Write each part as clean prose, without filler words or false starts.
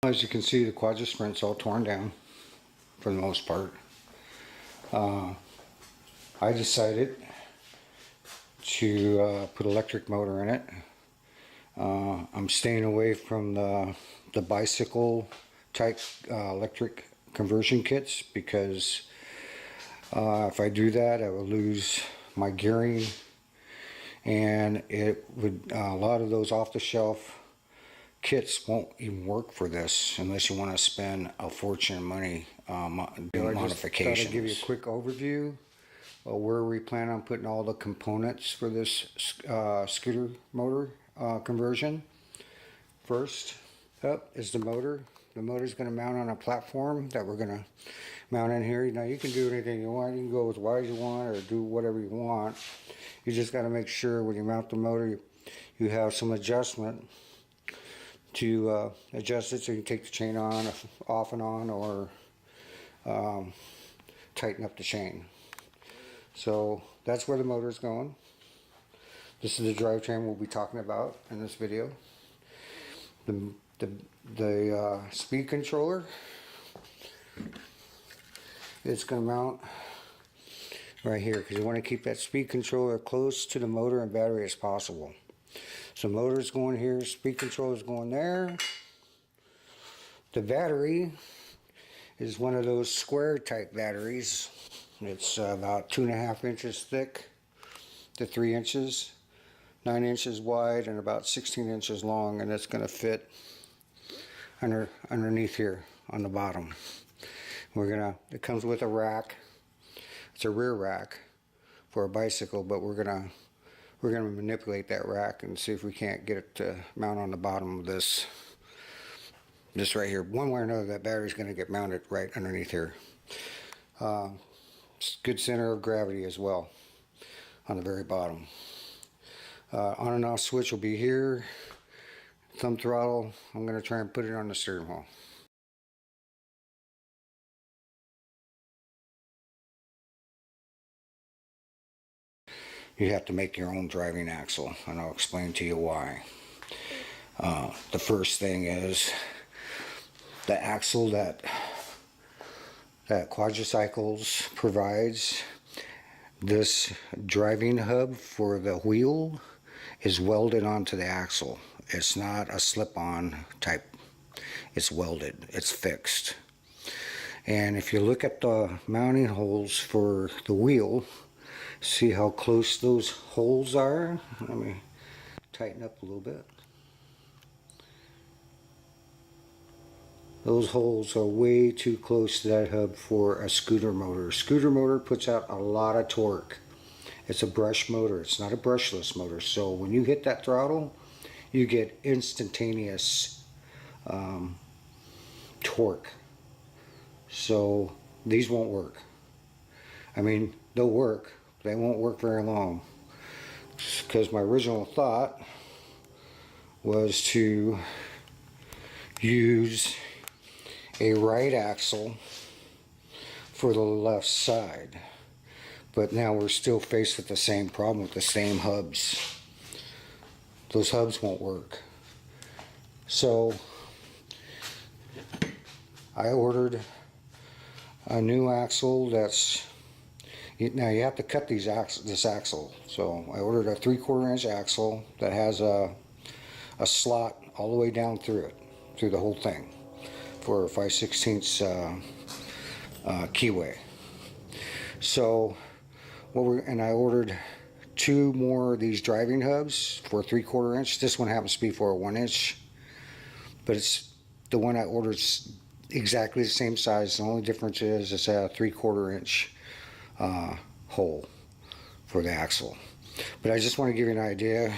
As you can see, the Quadra Sprint's all torn down for the most part. I decided to put electric motor in it. I'm staying away from the bicycle type electric conversion kits because if I do that, I will lose my gearing, and it would a lot of those off-the-shelf kits won't even work for this unless you want to spend a fortune of money doing modifications. I just give you a quick overview of where we plan on putting all the components for this scooter motor conversion. First up is the motor. The motor is going to mount on a platform that we're going to mount in here. Now you can do anything you want. You can go as wide as you want or do whatever you want. You just got to make sure when you mount the motor you have some adjustment to adjust it so you can take the chain off and on, or tighten up the chain. So that's where the motor is going. This is the drivetrain we'll be talking about in this video. The speed controller, it's going to mount right here because you want to keep that speed controller close to the motor and battery as possible. So motor is going here, speed controller is going there. The battery is one of those square type batteries. It's about 2.5 inches thick to 3 inches, 9 inches wide, and about 16 inches long, and it's going to fit underneath here on the bottom. It comes with a rack. It's a rear rack for a bicycle, but we're gonna manipulate that rack and see if we can't get it to mount on the bottom of this right here. One way or another, that battery's going to get mounted right underneath here. Good center of gravity as well on the very bottom. On and off switch will be here. Thumb throttle, I'm going to try and put it on the steering wheel. You have to make your own driving axle, and I'll explain to you why. The first thing is the axle that Quadricycles provides. This driving hub for the wheel is welded onto the axle. It's not a slip-on type. It's welded. It's fixed. And if you look at the mounting holes for the wheel, see how close those holes are? Let me tighten up a little bit. Those holes are way too close to that hub for a scooter motor. A scooter motor puts out a lot of torque. It's a brush motor. It's not a brushless motor. So when you hit that throttle, you get instantaneous torque. So these won't work. I mean, they'll work. They won't work very long, because my original thought was to use a right axle for the left side, but now we're still faced with the same problem with the same hubs. Those hubs won't work. So I ordered a new axle that's, now you have to cut this axle. So I ordered a 3/4 inch axle that has a slot all the way down through it, through the whole thing, for a 5/16 keyway. So and I ordered 2 more of these driving hubs for 3/4 inch. This one happens to be for a 1 inch, but it's the one I ordered is exactly the same size. The only difference is it's a 3/4 inch hole for the axle. But I just want to give you an idea.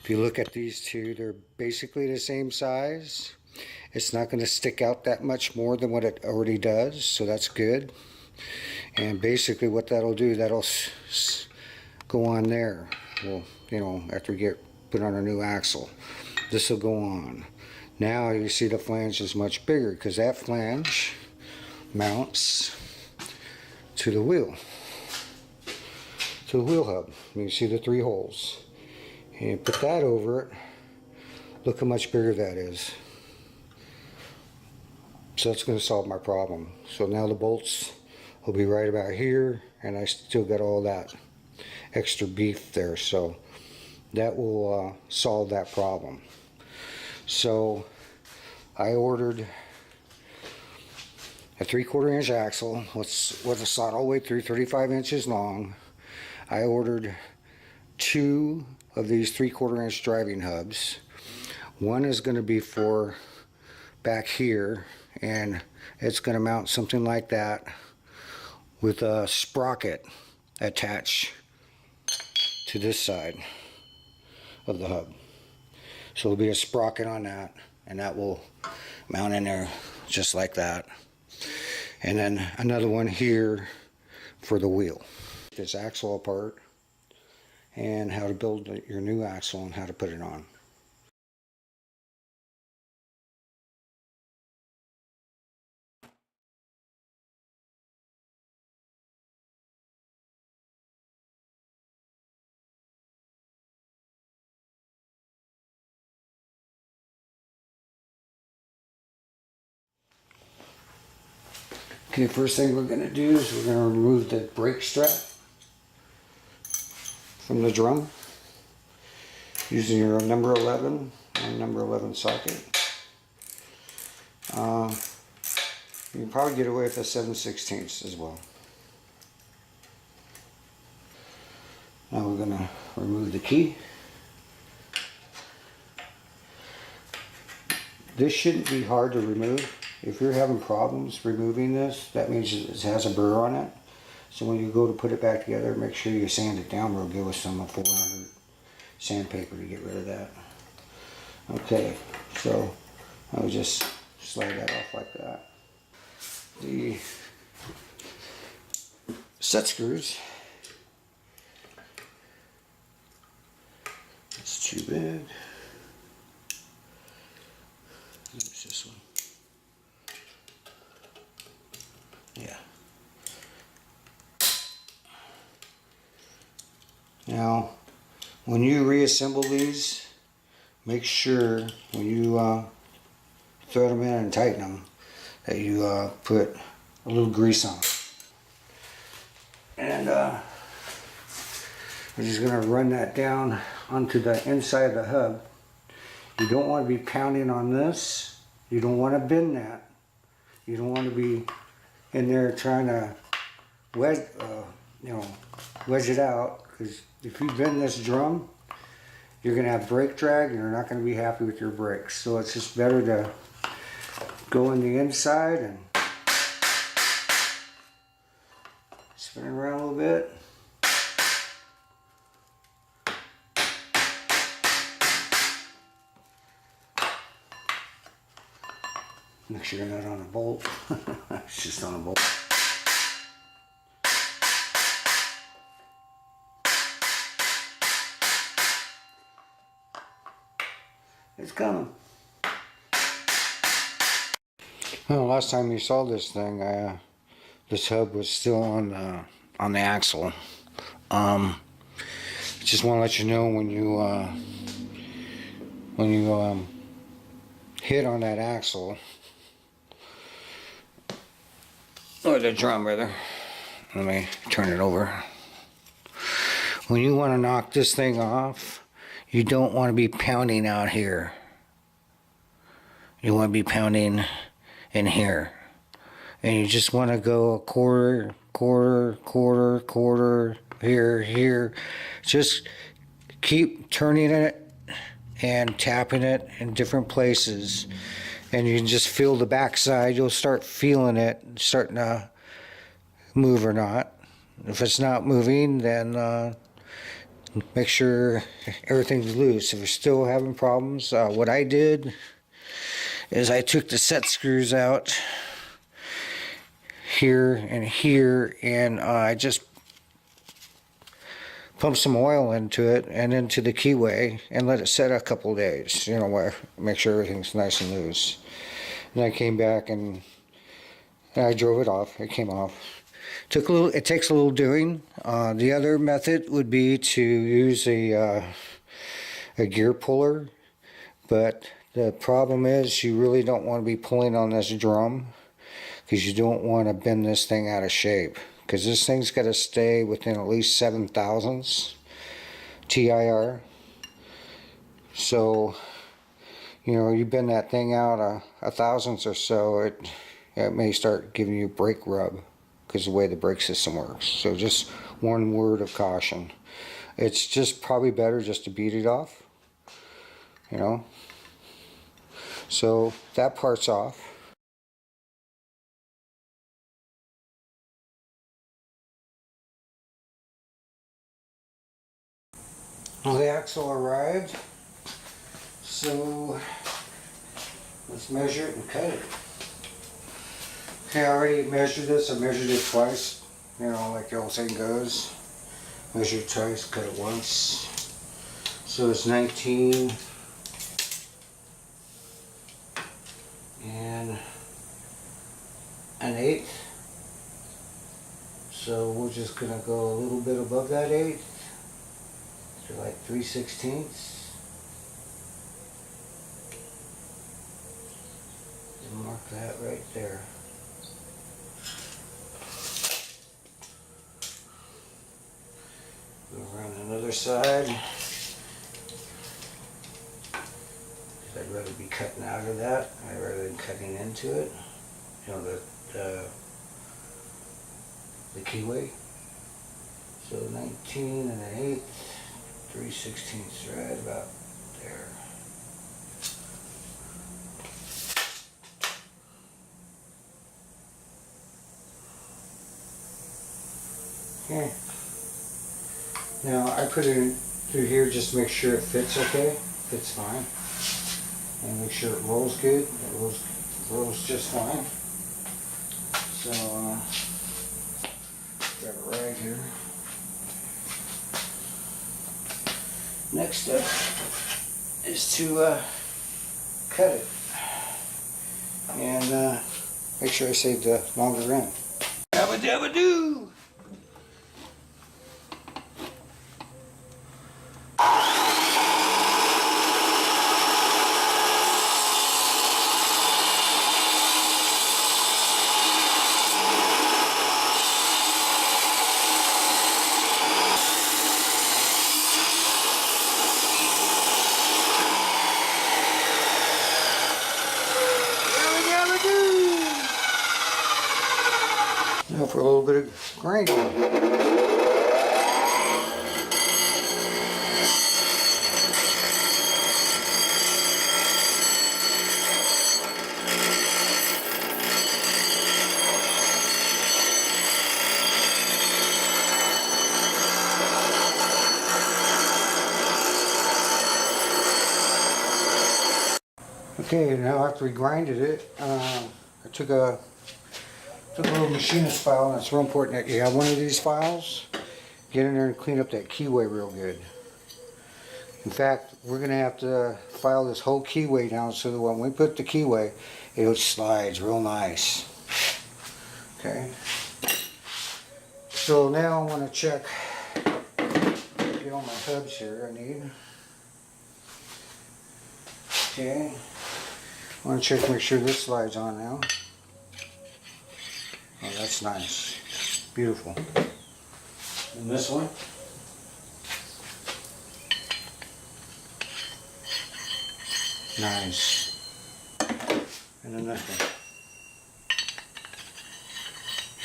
If you look at these two, they're basically the same size. It's not going to stick out that much more than what it already does, so that's good. And basically what that'll do, that'll go on there. Well, you know, after we put on a new axle, this will go on. Now you see the flange is much bigger because that flange mounts to the wheel, hub. You see the 3 holes. And put that over it. Look how much bigger that is. So that's going to solve my problem. So now the bolts will be right about here, and I still got all that extra beef there, so that will solve that problem. So I ordered a 3/4 inch axle with a slot all the way through, 35 inches long. I ordered 2 of these 3/4 inch driving hubs. One is going to be for back here, and it's going to mount something like that with a sprocket attached to this side of the hub. So there'll be a sprocket on that, and that will mount in there just like that. And then another one here for the wheel. This axle apart, and how to build your new axle and how to put it on. Okay, first thing we're going to do is we're going to remove the brake strap from the drum using your number 11 and number 11 socket. You can probably get away with a 7/16 as well. Now we're going to remove the key. This shouldn't be hard to remove. If you're having problems removing this, that means it has a burr on it. So when you go to put it back together, make sure you sand it down real good with some 400 sandpaper to get rid of that. Okay, so I'll just slide that off like that. The set screws, it's too big. Use this one. Yeah. Now, when you reassemble these, make sure when you thread them in and tighten them that you put a little grease on. And we're just going to run that down onto the inside of the hub. You don't want to be pounding on this. You don't want to bend that. You don't want to be in there trying to wedge it out, because if you bend this drum, you're going to have brake drag and you're not going to be happy with your brakes. So it's just better to go in the inside and spin it around a little bit. Make sure you're not on a bolt. It's just on a bolt. It's coming. Well, last time you saw this thing, this hub was still on the axle. Just want to let you know when you hit on that axle, or the drum rather. Let me turn it over. When you want to knock this thing off, you don't want to be pounding out here. You want to be pounding in here. And you just want to go a quarter, here. Just keep turning it and tapping it in different places. And you can just feel the backside. You'll start feeling it starting to move or not. If it's not moving, then make sure everything's loose. If you're still having problems, what I did is I took the set screws out here, and I just pumped some oil into it and into the keyway and let it set a couple days, make sure everything's nice and loose. And I came back and I drove it off. It came off. It takes a little doing. The other method would be to use a gear puller, but The problem is you really don't want to be pulling on this drum, because you don't want to bend this thing out of shape, because this thing's got to stay within at least 7 thousandths TIR. So you know, you bend that thing out a thousandth or so, it may start giving you brake rub because of the way the brake system works. So just one word of caution. It's just probably better just to beat it off, you know. So that part's off. Well, the axle arrived, so let's measure it and cut it. Okay, I already measured this. I measured it twice, you know, like the old saying goes. Measure it twice, cut it once. So it's 19 and an eighth. So we're just gonna go a little bit above that eighth, so like 3/16. And mark that right there. Go around another side. I'd rather be cutting out of that rather than cutting into it. You know, the keyway. So 19 and an eighth, 3/16 right about there. Okay. Now I put it in through here just to make sure it fits okay. Fits fine. And make sure it rolls good. It rolls just fine. So grab it right here. Next step is to cut it and make sure I save the longer end. Dabba dabba doo! Now for a little bit of grinding. Okay, now after we grinded it, I took a little machinist file, and it's real important that you have one of these files. Get in there and clean up that keyway real good. In fact, we're going to have to file this whole keyway down so that when we put the keyway, it slides real nice. Okay. So now I want to check, get all my hubs here I need. Okay. I want to check, make sure this slides on now. Oh, that's nice. Beautiful. And this one. Nice. And then this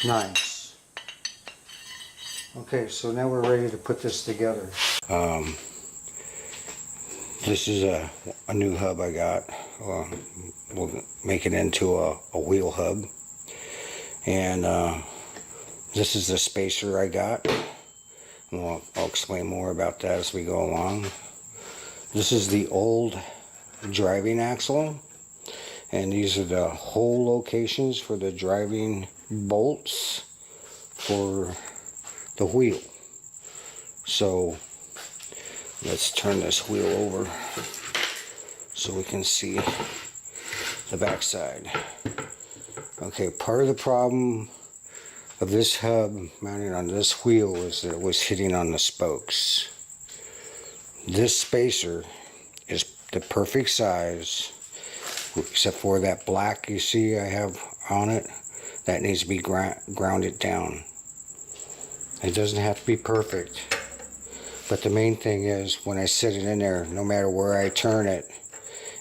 one. Nice. Okay, so now we're ready to put this together. This is a new hub I got. We'll make it into a wheel hub. And this is the spacer I got. Well, I'll explain more about that as we go along. This is the old driving axle, and these are the hole locations for the driving bolts for the wheel. So let's turn this wheel over so we can see the back side. Okay, part of the problem of this hub mounted on this wheel was that it was hitting on the spokes. This spacer is the perfect size except for that black you see I have on it. That needs to be grounded down. It doesn't have to be perfect, but the main thing is when I sit it in there, no matter where I turn it,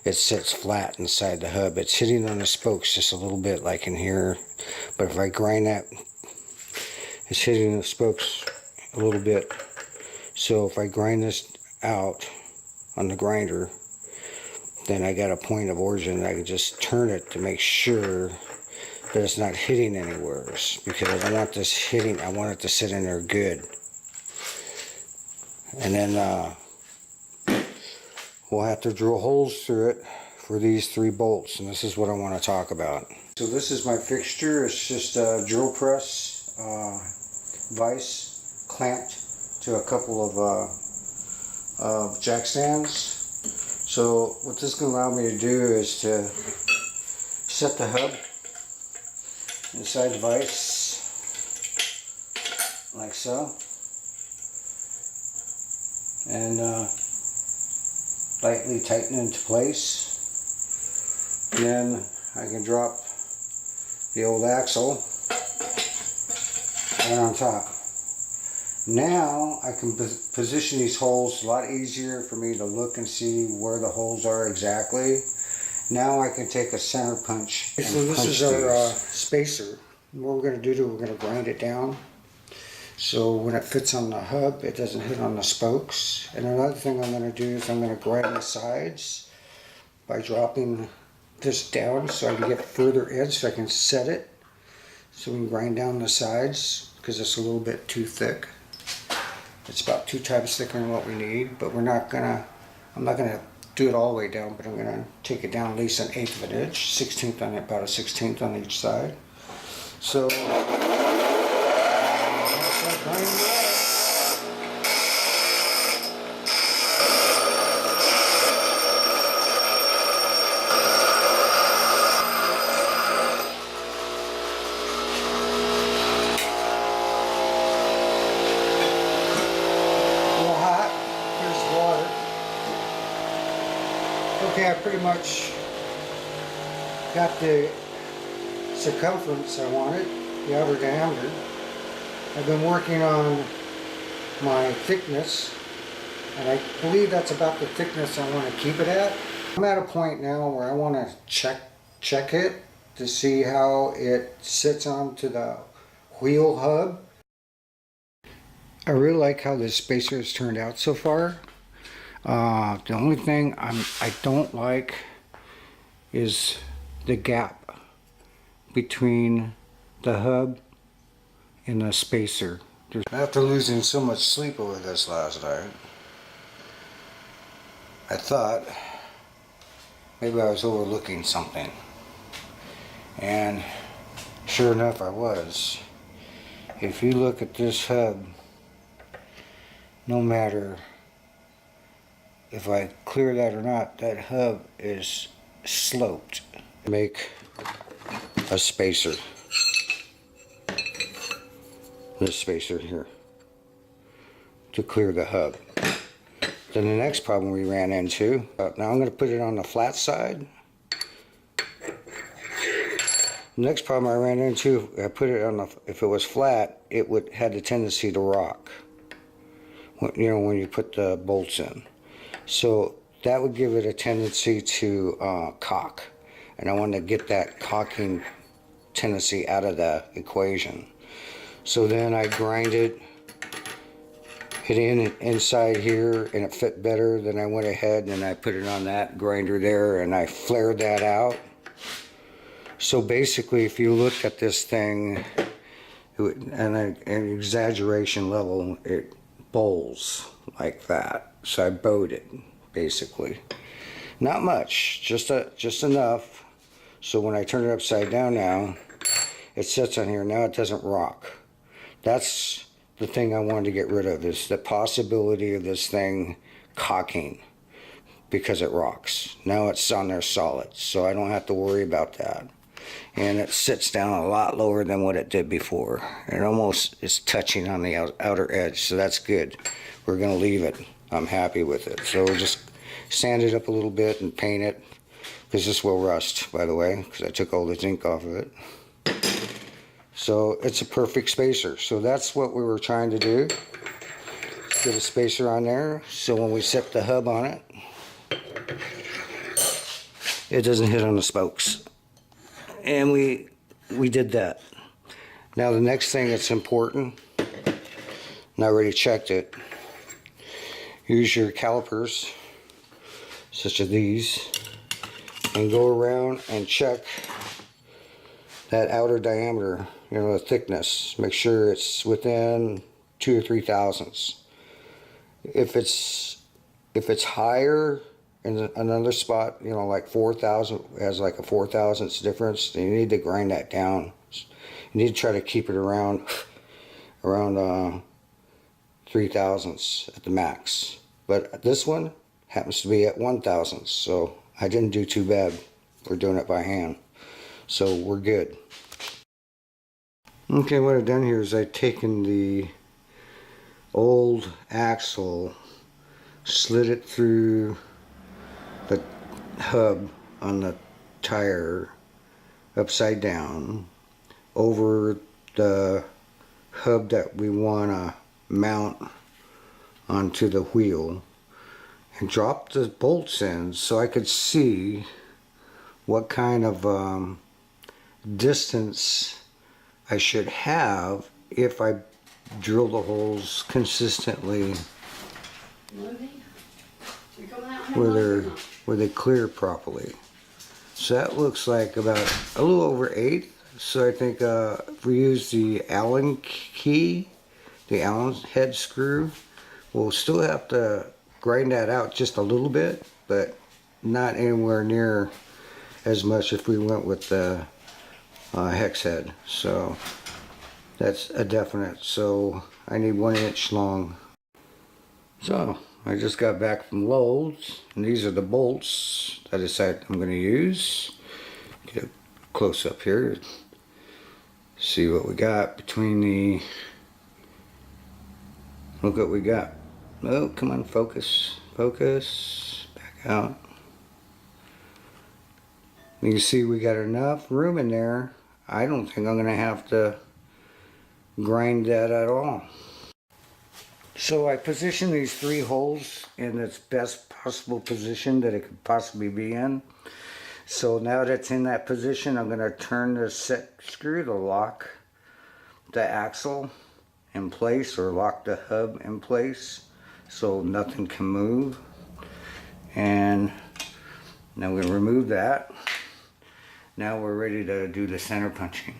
it sits flat inside the hub. It's hitting on the spokes just a little bit like in here, but if I grind that, it's hitting the spokes a little bit. So if I grind this out on the grinder, then I got a point of origin. I can just turn it to make sure that it's not hitting anywhere, because I don't want this hitting. I want it to sit in there good. And then we'll have to drill holes through it for these 3 bolts, and this is what I want to talk about. So this is my fixture. It's just a drill press vise clamped to a couple of jack stands. So what this is going to allow me to do is to set the hub inside the vise like so, and lightly tighten into place. Then I can drop the old axle right on top. Now I can position these holes a lot easier for me to look and see where the holes are exactly. Now I can take a center punch. So this is our spacer. What we're going to do is we're going to grind it down so when it fits on the hub it doesn't hit on the spokes. And another thing I'm going to do is I'm going to grind the sides by dropping this down so I can get further in so I can set it so we can grind down the sides, because it's a little bit too thick. It's about 2 times thicker than what we need, but I'm not gonna do it all the way down, but I'm gonna take it down at least 1/8 of an inch, 1/16 on it, about a 1/16 on each side. So okay, I pretty much got the circumference I wanted, the outer diameter. I've been working on my thickness, and I believe that's about the thickness I want to keep it at. I'm at a point now where I want to check it to see how it sits onto the wheel hub. I really like how this spacer has turned out so far. The only thing I don't like is the gap between the hub and the spacer. After losing so much sleep over this last night, I thought maybe I was overlooking something, and sure enough I was. If you look at this hub, no matter if I clear that or not, that hub is sloped. Make a spacer, this spacer here, to clear the hub. Then the next problem we ran into, now I'm going to put it on the flat side. The next problem I ran into, I put it on the, if it was flat, it would had the tendency to rock, you know, when you put the bolts in. So that would give it a tendency to cock, and I wanted to get that cocking tendency out of the equation. So then I grind it inside here, and it fit better. Then I went ahead and I put it on that grinder there, and I flared that out. So basically, if you look at this thing at an exaggeration level, it bowls like that. So I bowed it, basically. Not much, just enough. So when I turn it upside down now, it sits on here. Now it doesn't rock. That's the thing I wanted to get rid of, is the possibility of this thing cocking because it rocks. Now it's on there solid, so I don't have to worry about that. And it sits down a lot lower than what it did before. It almost is touching on the outer edge, so that's good. We're going to leave it. I'm happy with it. So we'll just sand it up a little bit and paint it. because this will rust, by the way, because I took all the zinc off of it. So it's a perfect spacer. So that's what we were trying to do. Get a spacer on there, so when we set the hub on it, it doesn't hit on the spokes. And we did that. Now the next thing that's important, and I already checked it, use your calipers, such as these, and go around and check that outer diameter, you know, the thickness. Make sure it's within 2 or 3 thousandths. If it's higher in another spot, you know, like 4,000, has like a 4 thousandths difference, then you need to grind that down. You need to try to keep it around 3 thousandths at the max. But this one happens to be at 1 thousandths, so I didn't do too bad. We're doing it by hand, so we're good. Okay, what I've done here is I've taken the old axle, slid it through the hub on the tire upside down over the hub that we want to mount onto the wheel, and dropped the bolts in so I could see what kind of distance I should have if I drill the holes consistently where they clear properly. So that looks like about a little over 8. So I think if we use the Allen key, the Allen head screw, we'll still have to grind that out just a little bit, but not anywhere near as much if we went with the hex head. So that's a definite. So I need 1 inch long. So I just got back from Lowe's, and these are the bolts I decided I'm going to use. Get a close up here, see what we got between the, look what we got. Oh, come on, focus, back out. You can see we got enough room in there. I don't think I'm going to have to grind that at all. So I positioned these 3 holes in its best possible position that it could possibly be in. So now that it's in that position, I'm going to turn the set screw to lock the axle in place, or lock the hub in place so nothing can move. And now we're going to remove that. Now we're ready to do the center punching.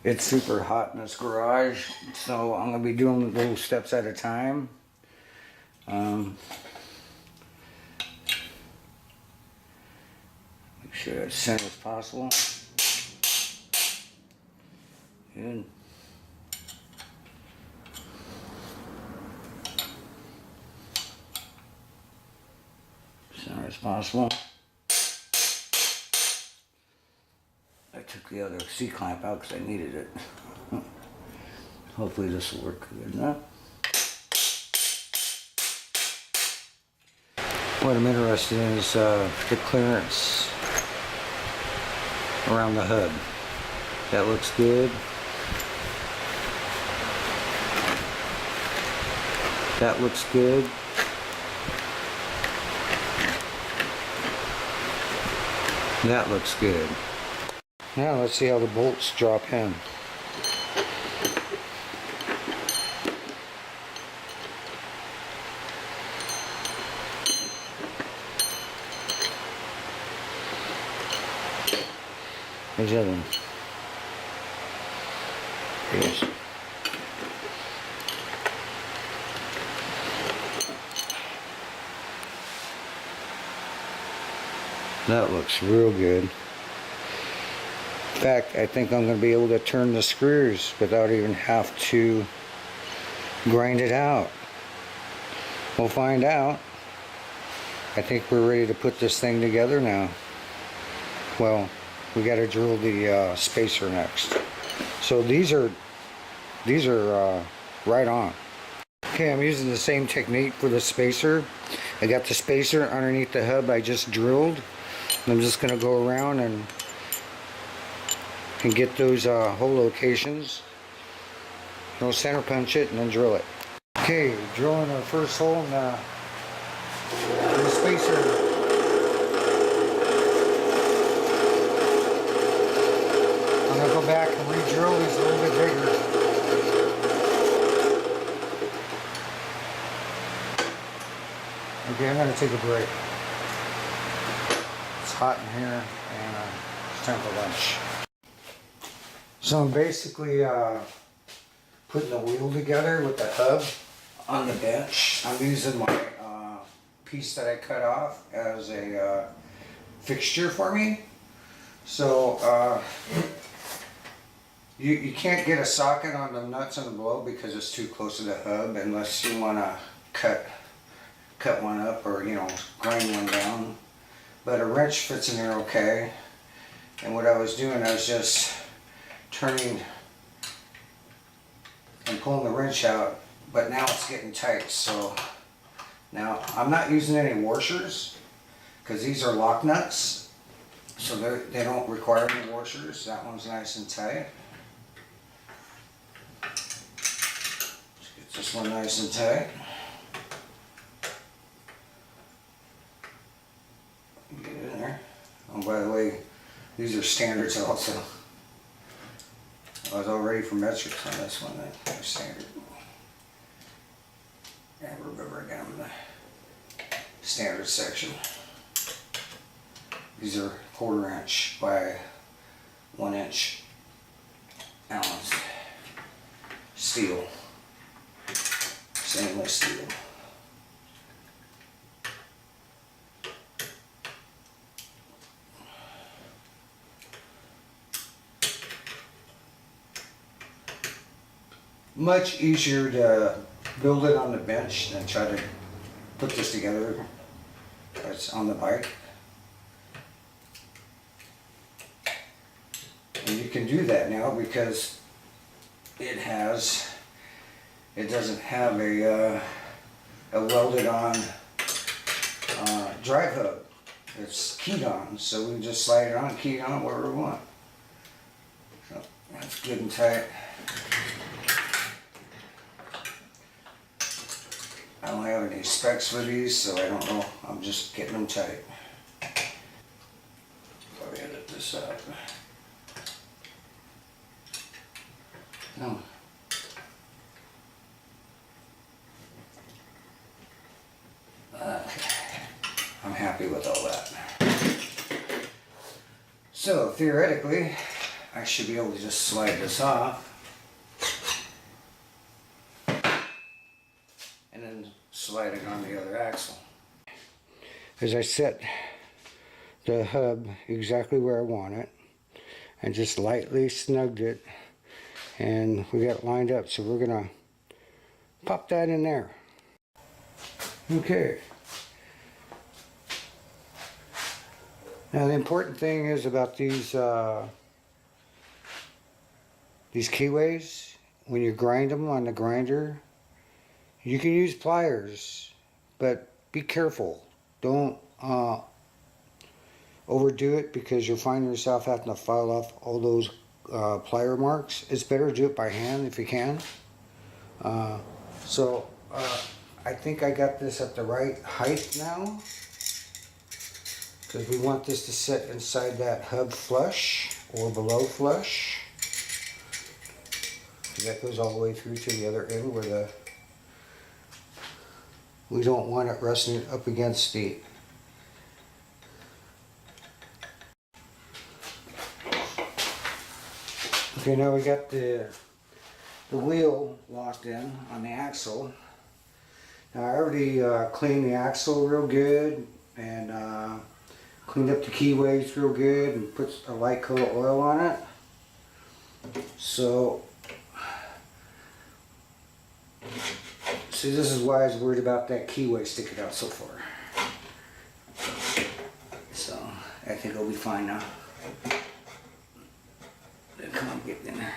It's super hot in this garage, so I'm going to be doing little steps at a time. Make sure it's center as possible. Good. Center as possible. I took the other C-clamp out because I needed it. Hopefully this will work good enough. What I'm interested in is the clearance around the hub. That looks good. That looks good. That looks good. Now let's see how the bolts drop in. There's the other one. Yes. That looks real good. In fact, I think I'm going to be able to turn the screws without even have to grind it out. We'll find out. I think we're ready to put this thing together now. Well, we got to drill the spacer next. So these are right on. Okay, I'm using the same technique for the spacer. I got the spacer underneath the hub I just drilled. I'm just going to go around and get those hole locations. We'll center punch it and then drill it. Okay, drilling our first hole in the spacer. I'm going to go back and re-drill these a little bit bigger. Okay, I'm going to take a break. It's hot in here and it's time for lunch. So I'm basically putting the wheel together with the hub on the bench. I'm using my piece that I cut off as a fixture for me. So you can't get a socket on the nuts and the below because it's too close to the hub unless you want to cut one up or, you know, grind one down. But a wrench fits in there okay. And what I was doing, I was just turning and pulling the wrench out, but now it's getting tight. So now I'm not using any washers because these are lock nuts, so they don't require any washers. That one's nice and tight. Let's get this one nice and tight. Get it in there. Oh, by the way, these are standards also. I was all ready for metrics on this one. They're standard. And remember again the standard section. These are 1/4 inch by 1 inch Allen's steel, stainless steel. Much easier to build it on the bench than try to put this together. It's on the bike. And you can do that now because it doesn't have a welded on drive hub. It's keyed on, so we can just slide it on, key it on wherever we want. So that's good and tight. I don't have any specs for these, so I don't know. I'm just getting them tight. Probably edit this up. No. Okay. I'm happy with all that. So theoretically, I should be able to just slide this off. And then slide it on the other axle. As I set the hub exactly where I want it and just lightly snugged it, and we got it lined up, so we're gonna pop that in there. Okay. Now the important thing is about these keyways, when you grind them on the grinder, you can use pliers, but be careful. Don't overdo it because you'll find yourself having to file off all those plier marks. It's better to do it by hand if you can. So I think I got this at the right height now, because we want this to sit inside that hub flush or below flush. That goes all the way through to the other end where we don't want it resting up against the Okay, now we got the wheel locked in on the axle. Now I already cleaned the axle real good and cleaned up the keyways real good and put a light coat of oil on it. So see, this is why I was worried about that keyway sticking out so far. So I think it'll be fine now. Come on, get in there.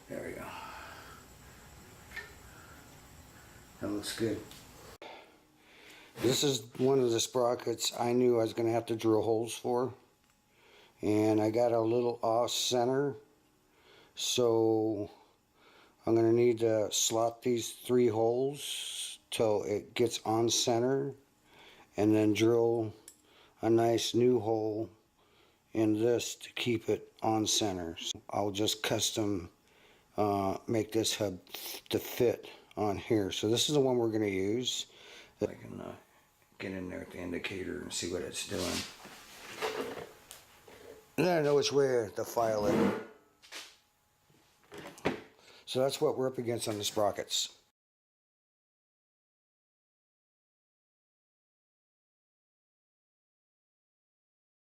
There we go. That looks good. This is one of the sprockets I knew I was going to have to drill holes for. And I got a little off center. So I'm going to need to slot these 3 holes till it gets on center. And then drill a nice new hole in this to keep it on center. So I'll just custom make this hub to fit on here. So this is the one we're going to use. I can get in there at the indicator and see what it's doing. And then I know which way to file it. So that's what we're up against on the sprockets.